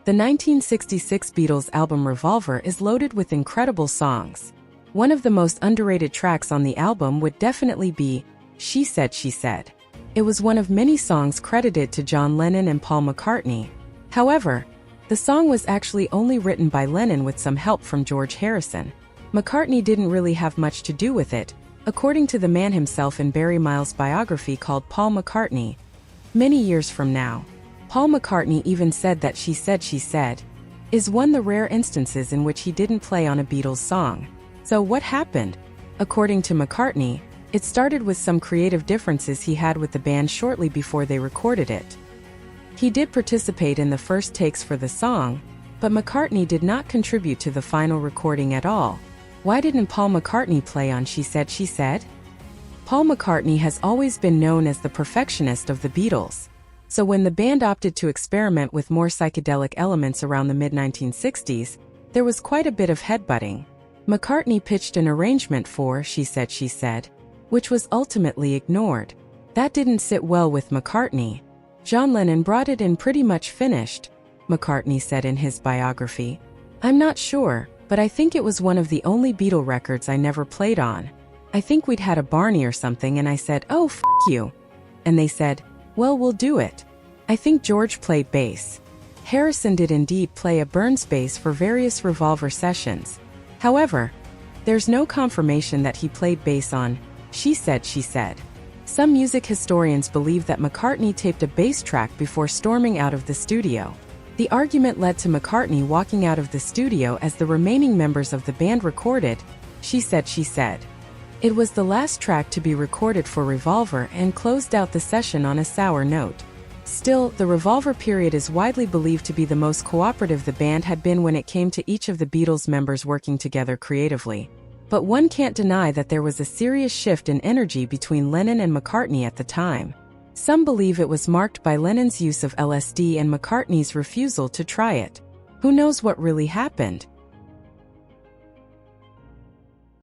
The 1966 Beatles album Revolver is loaded with incredible songs. One of the most underrated tracks on the album would definitely be She Said, She Said. It was one of many songs credited to John Lennon and Paul McCartney. However, the song was actually only written by Lennon with some help from George Harrison. McCartney didn't really have much to do with it, according to the man himself in Barry Miles' biography called Paul McCartney. Many years from now, Paul McCartney even said that She Said, She Said is one of the rare instances in which he didn't play on a Beatles song. So what happened? According to McCartney, it started with some creative differences he had with the band shortly before they recorded it. He did participate in the first takes for the song, but McCartney did not contribute to the final recording at all. Why didn't Paul McCartney play on She Said, She Said? Paul McCartney has always been known as the perfectionist of the Beatles. So when the band opted to experiment with more psychedelic elements around the mid-1960s, there was quite a bit of headbutting. McCartney pitched an arrangement for She Said, She Said, which was ultimately ignored. That didn't sit well with McCartney. John Lennon brought it in pretty much finished, McCartney said in his biography. I'm not sure, but I think it was one of the only Beatle records I never played on. I think we'd had a Barney or something and I said, oh, f*** you. And they said, well, we'll do it. I think George played bass. Harrison did indeed play a Burns bass for various Revolver sessions. However, there's no confirmation that he played bass on She Said, She Said. Some music historians believe that McCartney taped a bass track before storming out of the studio. The argument led to McCartney walking out of the studio as the remaining members of the band recorded She Said, She Said. It was the last track to be recorded for Revolver and closed out the session on a sour note. Still, the Revolver period is widely believed to be the most cooperative the band had been when it came to each of the Beatles members working together creatively. But one can't deny that there was a serious shift in energy between Lennon and McCartney at the time. Some believe it was marked by Lennon's use of LSD and McCartney's refusal to try it. Who knows what really happened?